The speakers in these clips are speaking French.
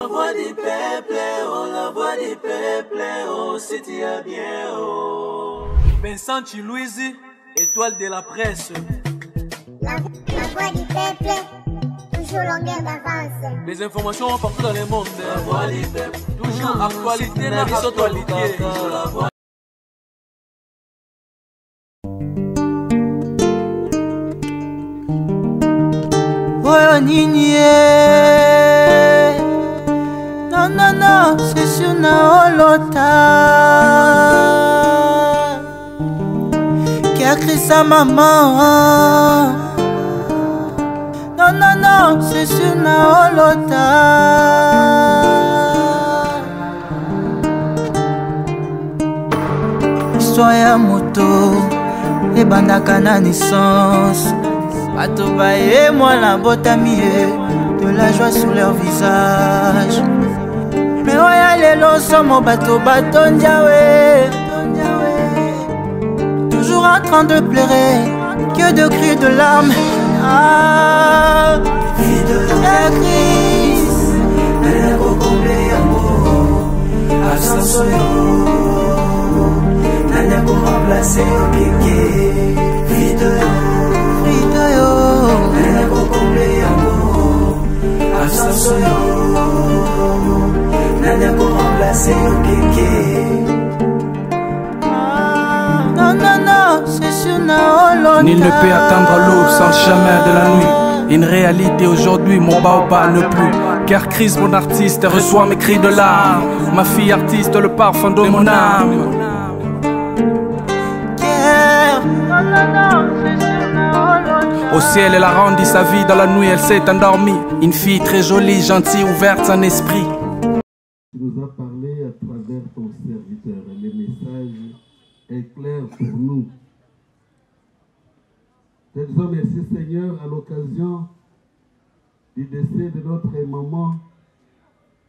La voix du peuple, oh, la voix du peuple, oh, si tu as bien, oh. Vincent Chilouise, étoile de la presse. La voix du peuple, toujours longueur d'avance. Les informations partout dans le monde. La voix du peuple, toujours actualité, la actualité. La voix. Oh nini, non non non, c'est sur na olota qui a créé sa maman. Non non non, c'est sur na olota. Histoire ya moto ebandaka na naissance. Batoba et moi la botami, de la joie sur leur visage. Mais oya lelo somo bato batondiawe, toujours en train de pleurer, que de cris de larmes. Ah, vie de la crise, elle a comblé amour, absence nana pour remplacer au piqué. Vie de elle a comblé amour, absence nana pour remplacer au piqué. Non, non, non, c'est sur Naolo. Nul ne peut attendre l'aube sans le chemin de la nuit. Une réalité aujourd'hui, mon baobab ne plus. Car crise, mon artiste, reçoit mes cris de larmes. Ma fille artiste, le parfum de mon âme. Non, non, non, c'est sur Naolo. Au ciel, elle a rendu sa vie, dans la nuit, elle s'est endormie. Une fille très jolie, gentille, ouverte en esprit. Tu nous as parlé à travers ton serviteur. Et le message est clair pour nous. Te disons merci Seigneur à l'occasion du décès de notre maman.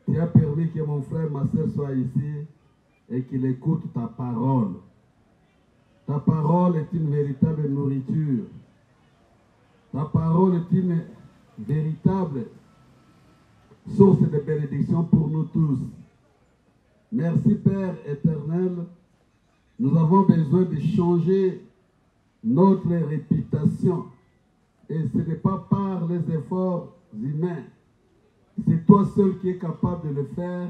Tu as permis que mon frère, ma soeur soient ici et qu'il écoute ta parole. Ta parole est une véritable nourriture. Ta parole est une véritable source de bénédiction pour nous tous. Merci Père éternel. Nous avons besoin de changer notre réputation. Et ce n'est pas par les efforts humains. C'est toi seul qui es capable de le faire,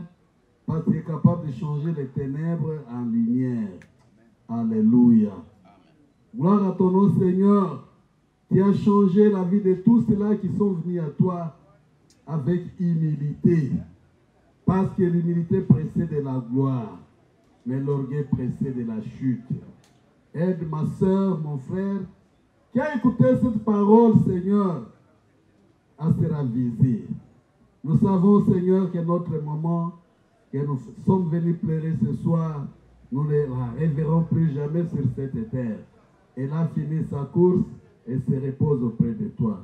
parce que tu es capable de changer les ténèbres en lumière. Alléluia. Gloire à ton nom Seigneur, qui a changé la vie de tous ceux-là qui sont venus à toi avec humilité. Parce que l'humilité précède la gloire, mais l'orgueil précède la chute. Aide ma soeur, mon frère, qui a écouté cette parole, Seigneur, à se raviser. Nous savons, Seigneur, que notre maman, que nous sommes venus pleurer ce soir, nous ne la reverrons plus jamais sur cette terre. Elle a fini sa course et se repose auprès de toi.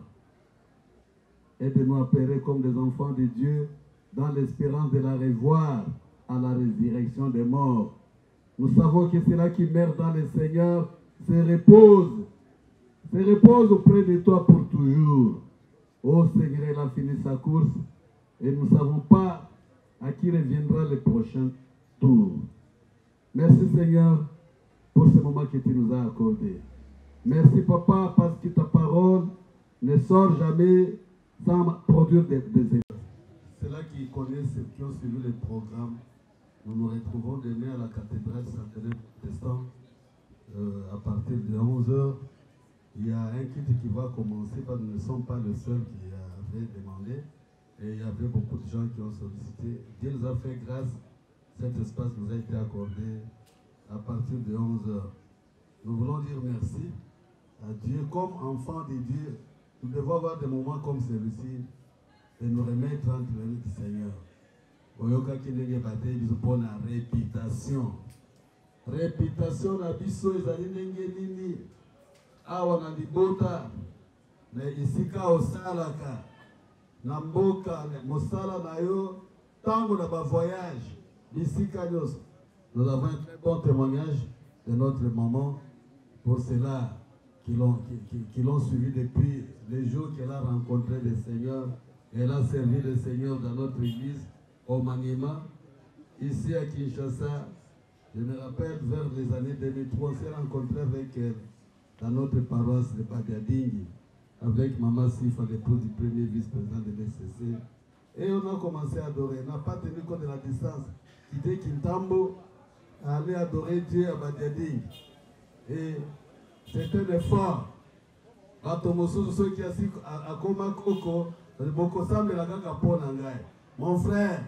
Aide-nous à pleurer comme des enfants de Dieu, dans l'espérance de la revoir à la résurrection des morts. Nous savons que ceux-là qui meurent dans le Seigneur se reposent auprès de toi pour toujours. Oh Seigneur, il a fini sa course et nous ne savons pas à qui reviendra le prochain tour. Merci Seigneur pour ce moment que tu nous as accordé. Merci Papa parce que ta parole ne sort jamais sans produire des effets. Ceux-là qui connaissent, qui ont suivi le programme, nous nous retrouvons demain à la cathédrale Saint-Denis à partir de 11h. Il y a un culte qui va commencer parce que nous ne sommes pas les seuls qui avaient demandé. Et il y avait beaucoup de gens qui ont sollicité. Dieu nous a fait grâce. Cet espace nous a été accordé à partir de 11h. Nous voulons dire merci à Dieu. Comme enfants de Dieu, nous devons avoir des moments comme celui-ci et nous remettre entre les mains du Seigneur. Oyoka kinenge bataille biso pona réputation. Réputation na biso ezali ndenge nini awa na libota na isika osalaka na mboka mosala na yo tango na ba voyage bisika nyos. Nous avons un très bon témoignage de notre maman pour ceux-là qui l'ont suivi depuis les jours qu'elle a rencontré le Seigneur. Elle a servi le Seigneur dans notre église au Maniema. Ici à Kinshasa, je me rappelle vers les années 2003, on s'est rencontré avec, dans notre paroisse de Badiadingi, avec Maman Sifa, l'épouse du premier vice-président de l'SCC. Et on a commencé à adorer. On n'a pas tenu compte de la distance. Quitter Kintambo, aller adorer Dieu à Badiadingi. Et c'est un effort. Mon frère,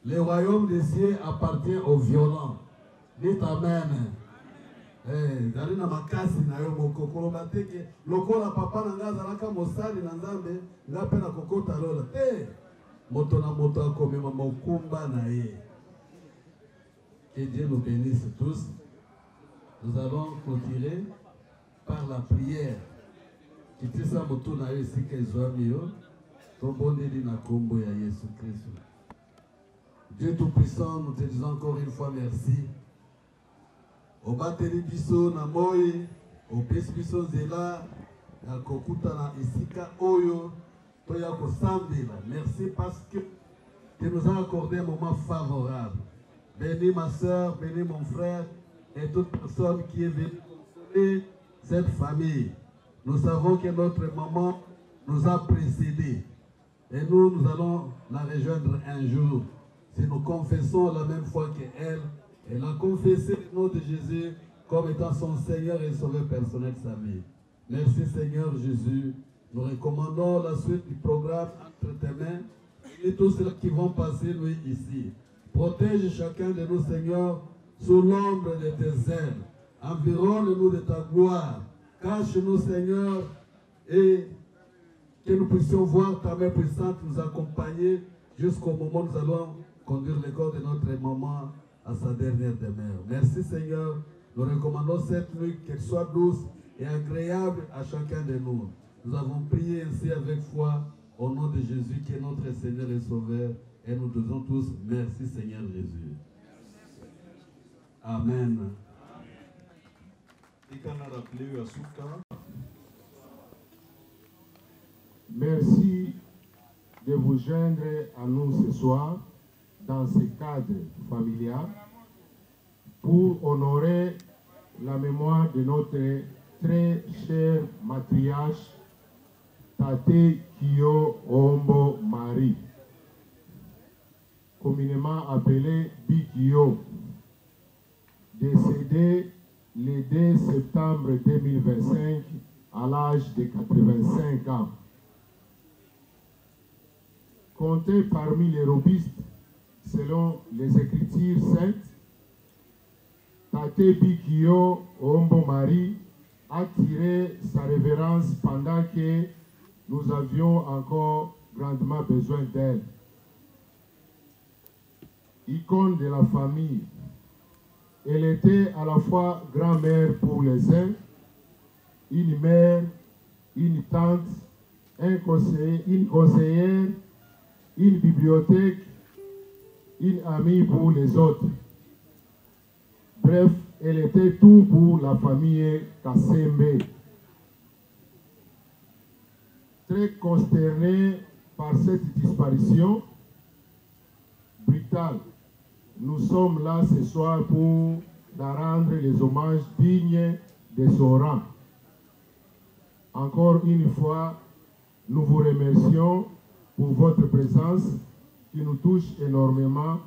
le royaume des cieux appartient aux violents. Dites Amen. Dalina makasi na yo mokokolo bateke lokola papa na ngaza laka mosali na nzambe ngape na kokota lola. Moto na moto akomema mokumba na ye. Que Dieu nous bénisse tous. Nous allons clôturer par la prière. Kitisa moto na yo esika ezwami yo. Tobondeli na kombo ya Yesu Christ. Dieu Tout-Puissant, nous te disons encore une fois merci. Au bateli biso na moi, au pesi biso zela, na kokuta na isika oyo, toya ko sambela. Merci parce que tu nous as accordé un moment favorable. Bénis ma soeur, bénis mon frère et toute personne qui est venue consoler cette famille. Nous savons que notre maman nous a précédés et nous allons la rejoindre un jour. Si nous confessons la même foi qu'elle, elle a confessé le nom de Jésus comme étant son Seigneur et Sauveur personnel de sa vie. Merci Seigneur Jésus. Nous recommandons la suite du programme entre tes mains et tous ceux qui vont passer nous ici. Protège chacun de nous Seigneur sous l'ombre de tes ailes. Environne-nous de ta gloire. Cache-nous Seigneur et que nous puissions voir ta main puissante nous accompagner jusqu'au moment où nous allons conduire le corps de notre maman à sa dernière demeure. Merci Seigneur. Nous recommandons cette nuit qu'elle soit douce et agréable à chacun de nous. Nous avons prié ainsi avec foi au nom de Jésus qui est notre Seigneur et Sauveur. Et nous disons tous merci Seigneur Jésus. Amen. Merci de vous joindre à nous ce soir dans ce cadre familial pour honorer la mémoire de notre très cher matriarche Tate Kio Ombo Marie, communément appelée Bikio, décédée le 2 septembre 2025 à l'âge de 85 ans. Comptée parmi les robistes selon les Écritures saintes, Tate Bikio Ombo Marie a tiré sa révérence pendant que nous avions encore grandement besoin d'elle. Icône de la famille, elle était à la fois grand-mère pour les uns, une mère, une tante, une conseillère, une bibliothèque, une amie pour les autres. Bref, elle était tout pour la famille Kassembe. Très consterné par cette disparition brutale, nous sommes là ce soir pour leur rendre les hommages dignes de son rang. Encore une fois, nous vous remercions pour votre présence qui nous touche énormément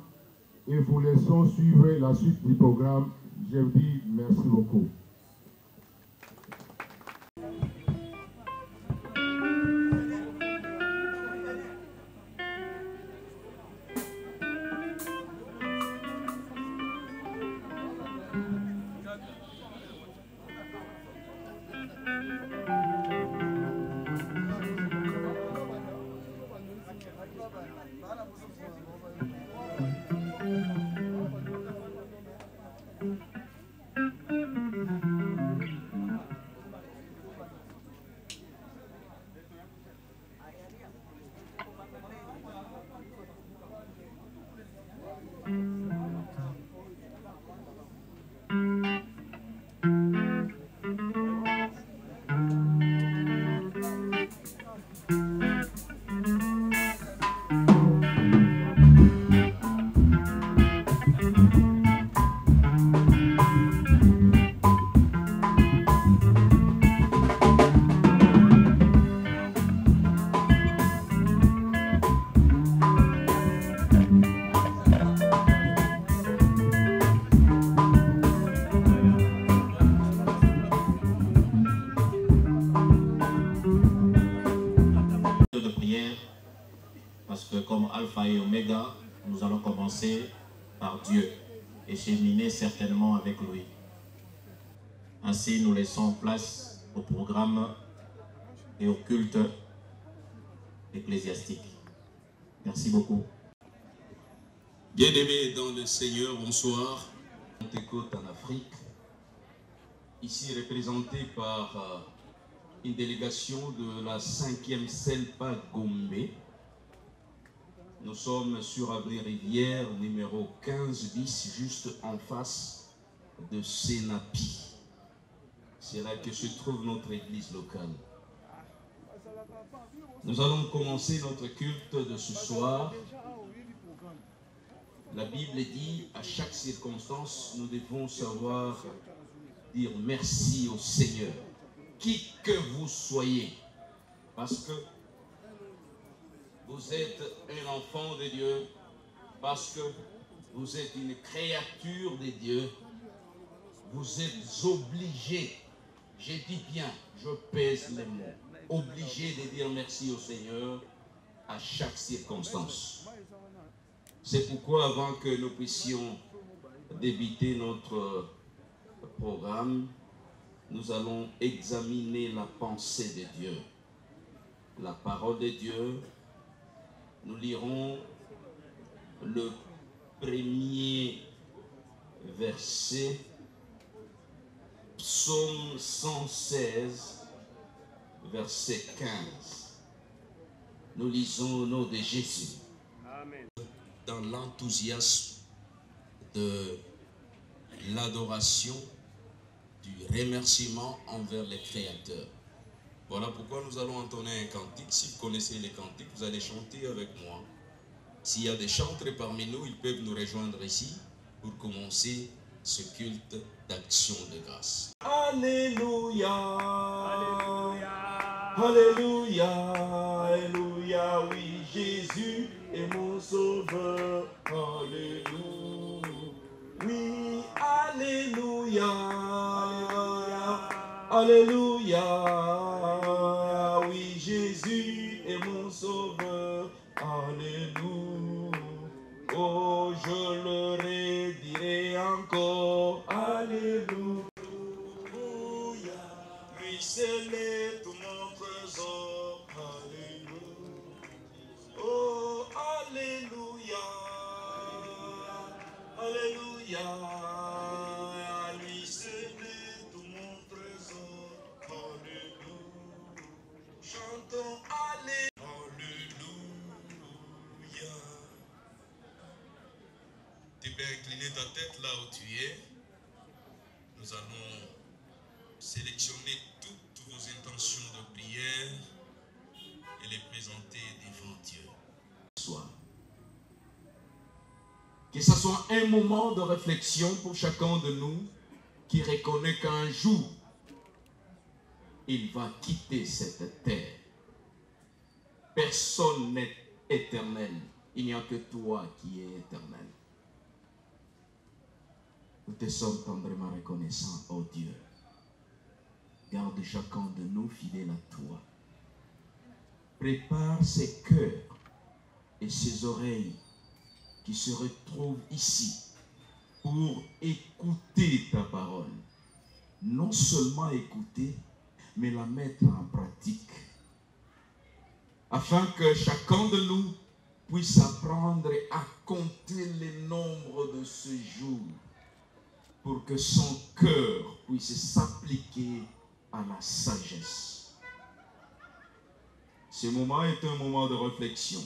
et vous laissons suivre la suite du programme. Je vous dis merci beaucoup. Nous allons commencer par Dieu et cheminer certainement avec lui. Ainsi, nous laissons place au programme et au culte ecclésiastique. Merci beaucoup. Bien-aimés dans le Seigneur, bonsoir. Pentecôte en Afrique, ici représenté par une délégation de la 5e CELPA Gombe. Nous sommes sur Avenue Rivière, numéro 15 bis, juste en face de Senapi. C'est là que se trouve notre église locale. Nous allons commencer notre culte de ce soir. La Bible dit, à chaque circonstance, nous devons savoir dire merci au Seigneur, qui que vous soyez, parce que vous êtes un enfant de Dieu, parce que vous êtes une créature de Dieu, vous êtes obligés, je dis bien, je pèse les mots, obligés de dire merci au Seigneur à chaque circonstance. C'est pourquoi avant que nous puissions débuter notre programme, nous allons examiner la pensée de Dieu, la parole de Dieu. Nous lirons le premier verset, Psaume 116, verset 15. Nous lisons au nom de Jésus. Amen. Dans l'enthousiasme de l'adoration, du remerciement envers les créateurs. Voilà pourquoi nous allons entonner un cantique. Si vous connaissez les cantiques, vous allez chanter avec moi. S'il y a des chantres parmi nous, ils peuvent nous rejoindre ici pour commencer ce culte d'action de grâce. Alléluia, Alléluia, Alléluia, oui, Jésus est mon sauveur. Alléluia, oui, Alléluia, Alléluia, oui, Jésus est mon sauveur. Alléluia, oh, je le redirai encore. Alléluia, lui c'est tout mon trésor. Alléluia, oh, Alléluia, Alléluia, lui c'est tout mon trésor. Alléluia, chantons Alléluia. Tu peux incliner ta tête là où tu es. Nous allons sélectionner toutes vos intentions de prière et les présenter devant Dieu. Que ce soit un moment de réflexion pour chacun de nous qui reconnaît qu'un jour, il va quitter cette terre. Personne n'est éternel. Il n'y a que toi qui es éternel. Nous te sommes tendrement reconnaissants, oh Dieu. Garde chacun de nous fidèles à toi. Prépare ses cœurs et ses oreilles qui se retrouvent ici pour écouter ta parole. Non seulement écouter, mais la mettre en pratique. Afin que chacun de nous puisse apprendre à compter les nombres de ce jour, pour que son cœur puisse s'appliquer à la sagesse. Ce moment est un moment de réflexion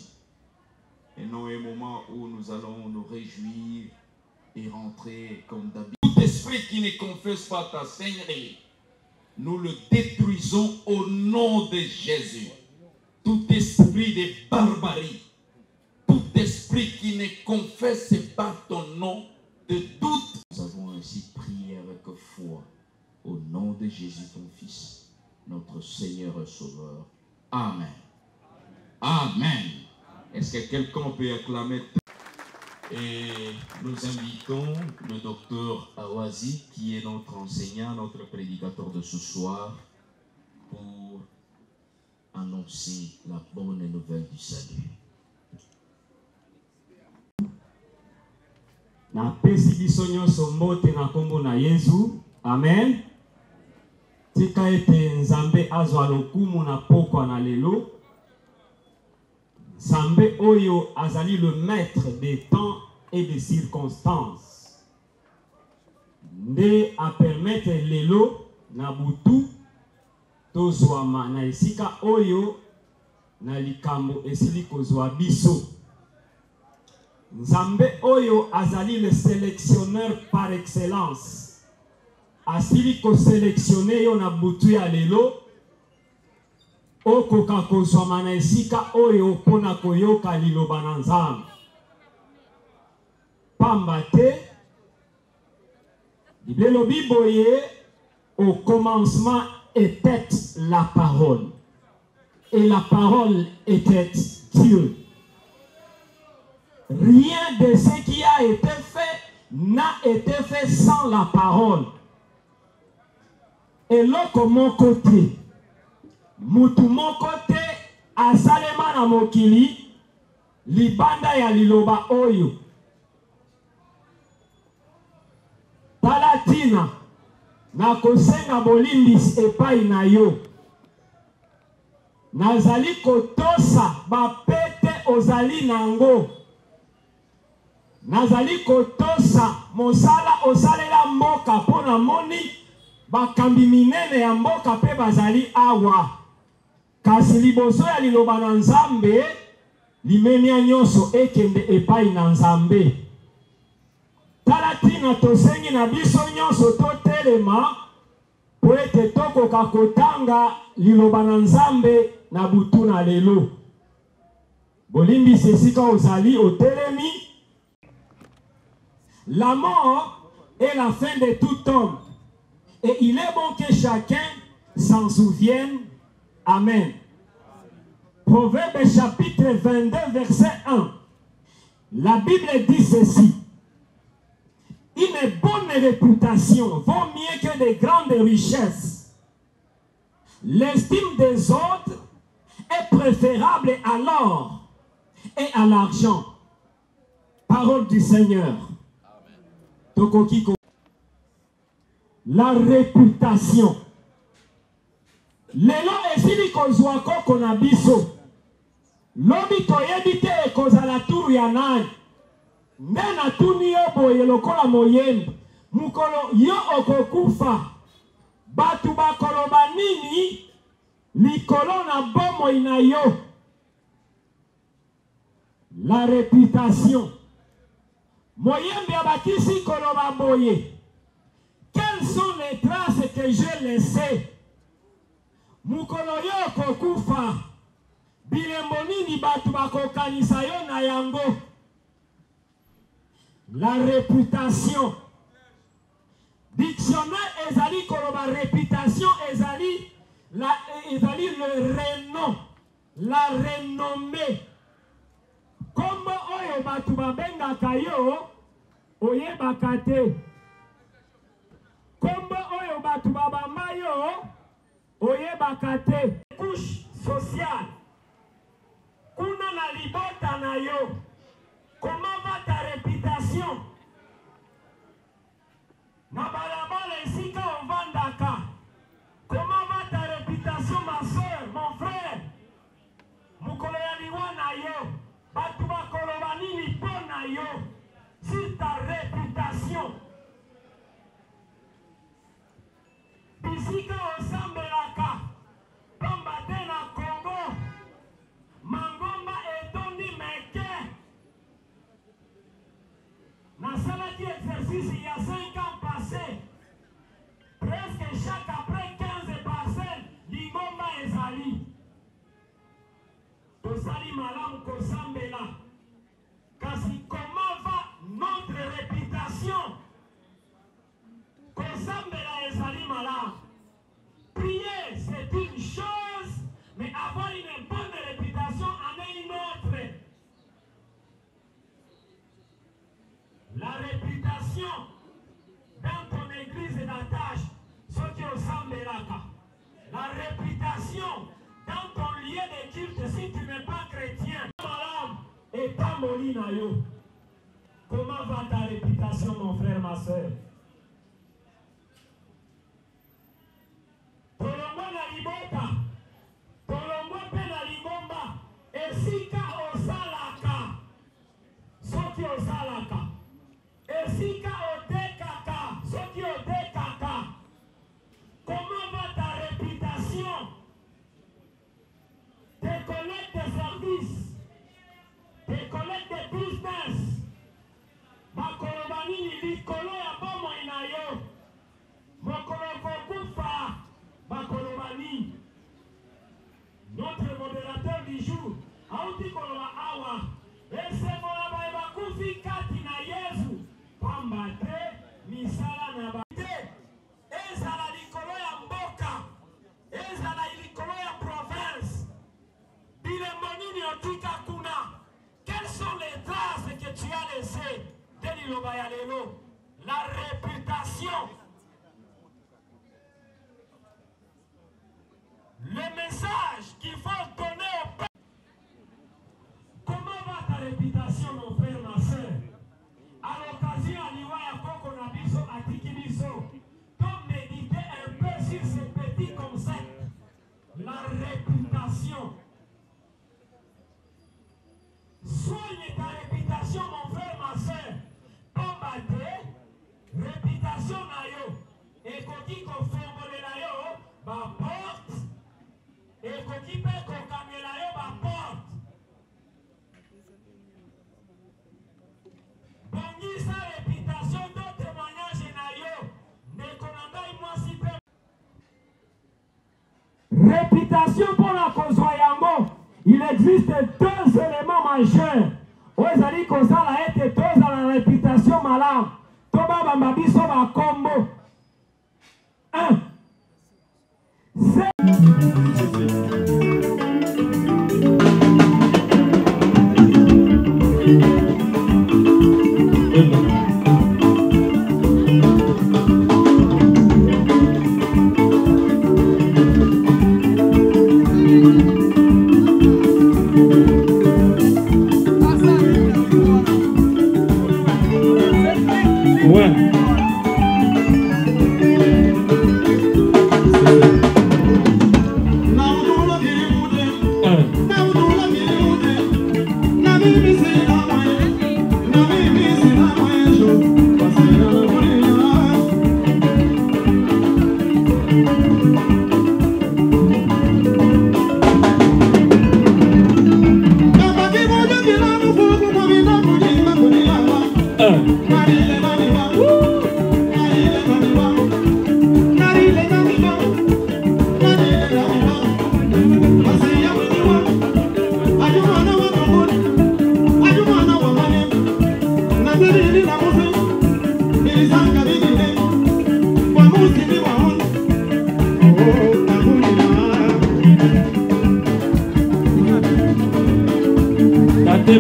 et non un moment où nous allons nous réjouir et rentrer comme d'habitude. Tout esprit qui ne confesse pas ta Seigneurie, nous le détruisons au nom de Jésus. Tout esprit de barbarie, tout esprit qui ne confesse pas ton nom, de doute. Nous avons ainsi prié avec foi au nom de Jésus ton Fils, notre Seigneur et Sauveur. Amen. Amen. Est-ce que quelqu'un peut acclamer? Et nous invitons le docteur Awazi, qui est notre enseignant, notre prédicateur de ce soir, pour annoncer la bonne nouvelle du salut. Na pesi biso nyonso mbote na kombo na Yesu. Amen. Tika ete Nzambe azwa lokumu na pokwa na lelo. Nzambe oyo azali le maître des temps et des circonstances. Nde a permettre lelo na butu tozwama na esika oyo na likambo esili kozwa biso. Nzambe oyo azali le sélectionneur par excellence. Asili ko sélectionner yo na butu ya lelo. Okoka kozwama na esika oyo pona koyoka liloba na Nzambe. Pamba te Bible Biboye, au commencement était la parole. Et la parole était Dieu. Rien de ce qui a été fait n'a été fait sans la parole. Et là, comme mon côté, mon côté, à Salema na mokili, libanda ya liloba oyo. Palatina, na kosenga bolimbis epai na yo. Nazali kotosa bapete ozali nango. Nazali kotosa mosala osalela mboka pona moni bakambi minene ya mboka pe bazali awa. Kasi liboso ya liloba na Nzambe limenia nyonso ekende epai na Nzambe. Talatina tosengi na biso nyonso totelema po ete tokoka kotanga liloba na Nzambe na butu na lelo. Bolimbi sesika ozali otelemi. La mort est la fin de tout homme. Et il est bon que chacun s'en souvienne. Amen. Proverbe chapitre 22, verset 1. La Bible dit ceci. Une bonne réputation vaut mieux que de grandes richesses. L'estime des autres est préférable à l'or et à l'argent. Parole du Seigneur. La réputation. Lelo esili kozwa koko na biso. Lobi toyebi te kozala turu ya nani. Nena tuni yo boye lokola moyembe. Mukolo yo okokufa. Batu bakoloba nini likolo na bomo ina yo. La réputation. Moyembe abakisi koloba boye. Quelles sont les traces que j'ai laissées? Mukolo yo kokufa. Bilembo nini batu bakokanisa yo na yango. La réputation. Dictionnaire ezali koloba réputation ezali le renom, la renommée. Comme oyo batu babengaka yo oyebaka te. Comme oyo batu babamba yo oyebaka te. Couche sociale. Kuna na libota na yo. Comment va ta réputation? Na balabala esika ovandaka. Comment va ta réputation, ma soeur, mon frère? Mukolo ya liwa na yo. Batu bakoloba nini po na yo. Sur ta réputation. Bisika osambelaka. Pamba te na Congo. Mangomba etondi meke. Nasalaki exercice il y a 5 ans passés. Presque chaque après 15 parcelles, l'ingomba ezali. Tosali malamu kosambela. Kasi comment va notre réputation? Kosambela ezali malamu. Prier c'est une chose, mais avoir une bonne réputation en est une autre. La réputation dans ton église d'attache, ce qui ressemble là. La réputation dans ton lieu de culte, si tu n'es pas chrétien, et ta molina yo. Comment va ta réputation, mon frère, ma soeur? Tolongwa na libota, tolongwa pe na libomba, esika osalaka, soki osalaka, esika odekaka, soki odekaka. Comment va ta réputation? Tes collègues de service, tes collègues de business, bakolobani likolo ya bomo inayo, mokolo kokufa. Notre modérateur du jour, Aouti Koloba Awa, et c'est mon abaïba Koufi Katina Yezu, Pambate, Misala Nabate, Ezala Likolo ya Mboka, Ezala Likolo ya province, Bilemonini Otika Kuna. Quelles sont les traces que tu as laissées de l'Ilobayalelo? La réputation. Le message qu'il faut donner au peuple. Comment va ta réputation, mon frère, ma soeur? À l'occasion, à l'Iwaya Koko Nabiso, à Tikibiso, donc méditer un peu sur ces petits concepts. La réputation. Soigne ta réputation, mon frère, ma soeur. Combattez, réputation nayo. Et quand il confirme le nayo, ma porte. Et quand il peut confirmer la yo, ma porte. Bongi sa réputation, d'autres témoignages nayo. Ne konanga moi si peu. Réputation pour la cause yango. Il existe deux éléments majeurs. Ozali kozala ete toza la réputation malamu. Toba bambabiso ba kombo. 1.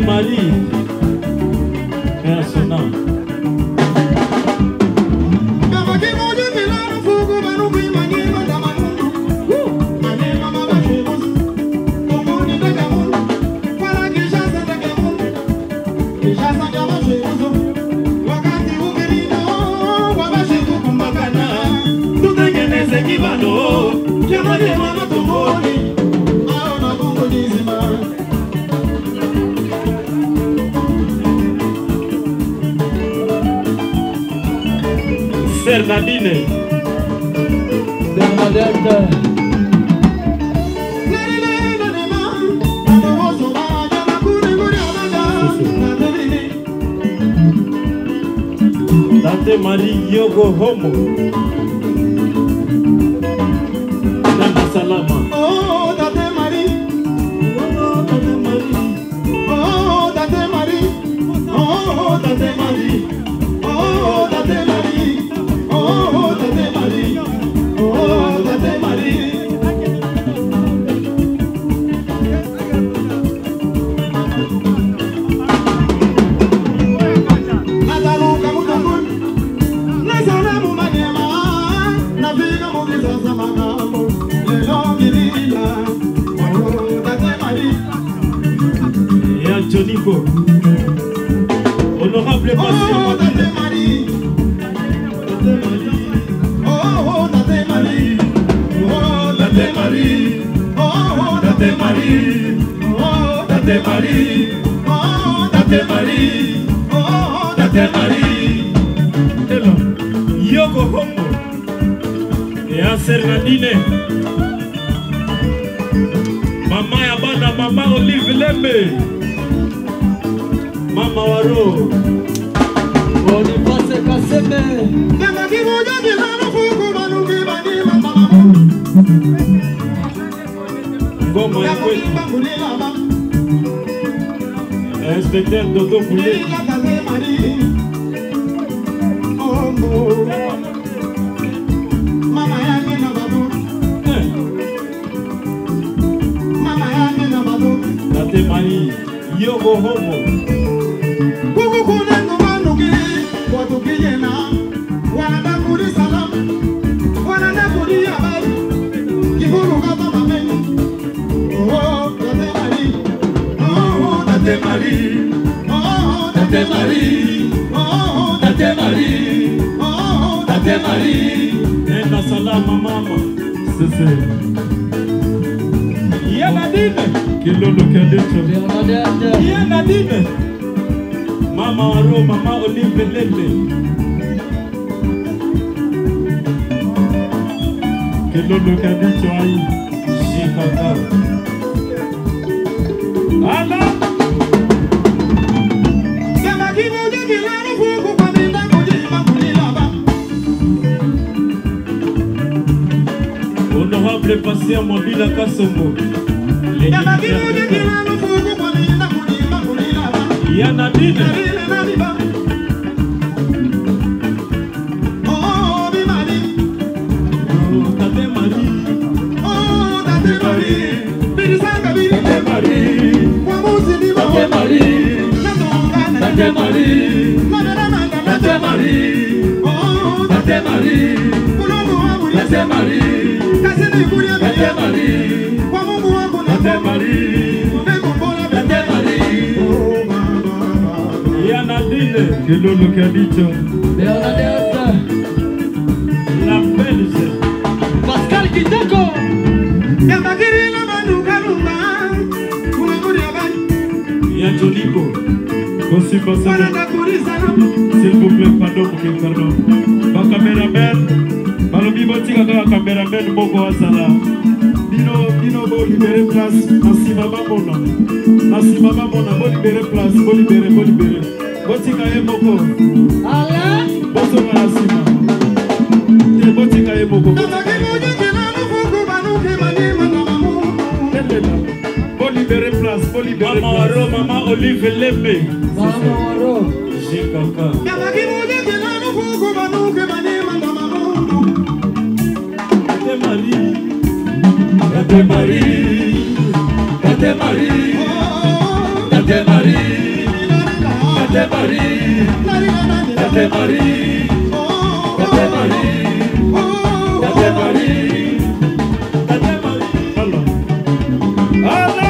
Marie, personnel. Bernadine, Bernadette, Tante Marie Yogo Homo, Tante Salama. Oh, Tante Marie, oh, Tante Marie, oh, Tante Marie, oh, Tante Marie, oh, Tante Marie. Oh, Tante Marie, oh, Tante Marie. Nataluka mutungun, nazana mumanyema, naviga mugiza magambo, lelongi Honorable Pasteur Marie. Oh, Tate Marie. Oh, Tate Marie. Oh, Tate Marie. Oh, Tate Marie. Oh, Tate Marie. Oh, Tate Marie. Hello. Yoko Homo. Ya Sernadine. Mama ya bana, Mama Olive Lembe. Mama Waro. Boniface Kaseme. Ngoma ya kwetu. Inspecteur Dodo Boulé. Mama yangu na babu. Mama yangu na babu. Tate Marie. Yoko Homo. Kuku kuna numanuki. Watu kijana. Wanadakuri salam. Wanadakuri habari. Kifuru kata mameni. Oh, Tate Marie. Oh, Tate Marie. Oh, Tate Marie. Oh, Tate Marie. Oh, Tate Marie. Nenda salama mama. Sese. Yanadine. Kilondo Kadecho. Yanadine. Mama Waro, Mama Olive Lembe. Kilondo Kadecho ayi. Shikaka. Ala. Honorable Pasteur Mobile Kasongo. Yanadine. Oh, Bimari. Oh, Tate Marie. Oh, Tate Marie. Birisanga biri. Tate Marie. Wamuzi ni mo. Tate Marie. Tate Marie. Tate Marie. Oh, Tate Marie. Kulongo wangu Tate Marie. Kasini kulia Tate Marie. Kwa Mungu wangu Tate Marie. Umekombola Tate Marie. Oh, mama. Yanadine. Kilondo Kadecho. Bernadette. La Belge. Pascal Kitoko. Yabagiri la manuka lumba. Kumanguri abani. Ya Jolibo. Wanadakuri salam. S'il vous plaît, pardon pour qu'il pardon. Ba cameraman, balobi botika ka cameraman moko asala. Dino bo libérer place, nasima babona. Nasima babona bo libérer place, bo libérer. Botika ye moko. Alain. Boso nasima. Te botika ye moko. Bo libérer place, bo libérer. Mama Waro, Mama Olive Lembe. Mama Waro. Jikaka. Tate Marie. Tate Marie. Tate Marie. Tate Marie. Tate Marie. Tate Marie. Tate Marie. Tate Marie. Tate Marie. Allah. Allah.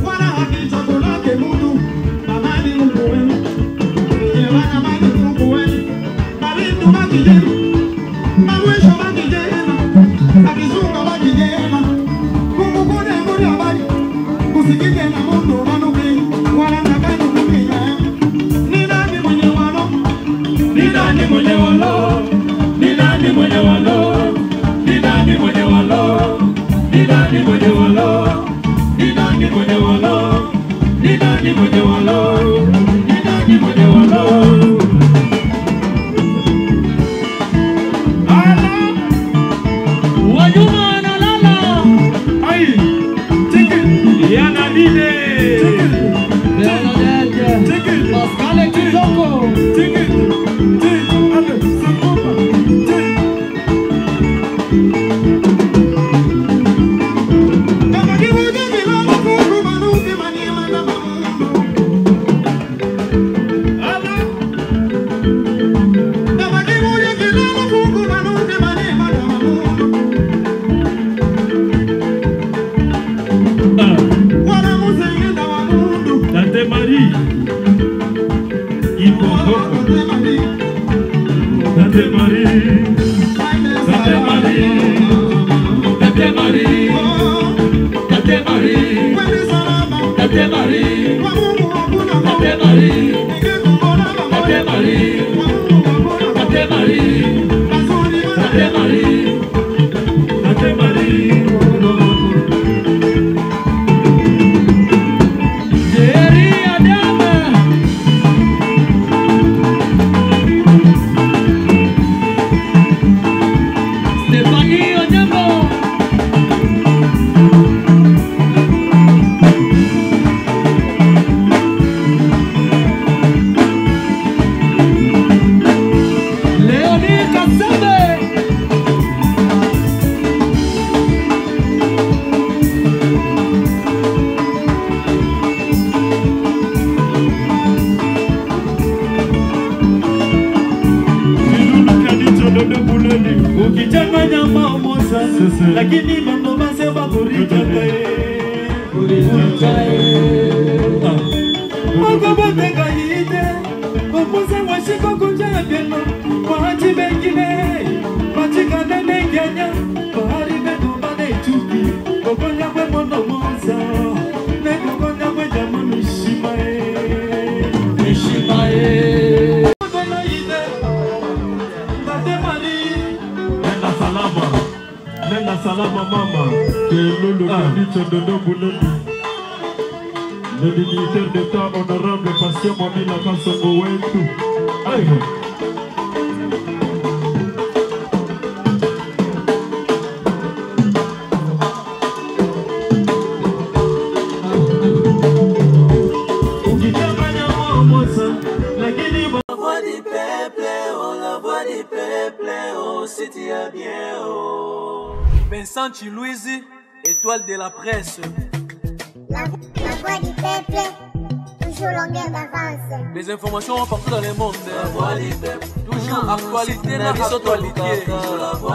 Wala haki chakula kemu Marie. Tate Marie. Tate Marie. Tate Marie. Tate Marie. Tate Marie. Tate Marie. Tate Marie. Tate Marie. Tate Marie. Tate Marie. Lakini mambo masema kurika Magobote kaide Omuze mwashiko kunjana pieno Mahaji bengine Machika nene Kenya Bahari medu bane chuki Kokonya kwe mono moza Neko konya kwe jama mishimae Mishimae Kokonya ide Tate Marie Nenda salama. Nenda salama mama. Que Lolo Kadicho Dodo Boulondi. Le dignitaire d'État honorable Patient Mwamila Kansongo Wentu. Aïe. Vincent Chilouizi, étoile de la presse. La voix du peuple, toujours longueur d'avance. Les informations partout dans le monde. La voix du peuple, toujours actualité, la actualité.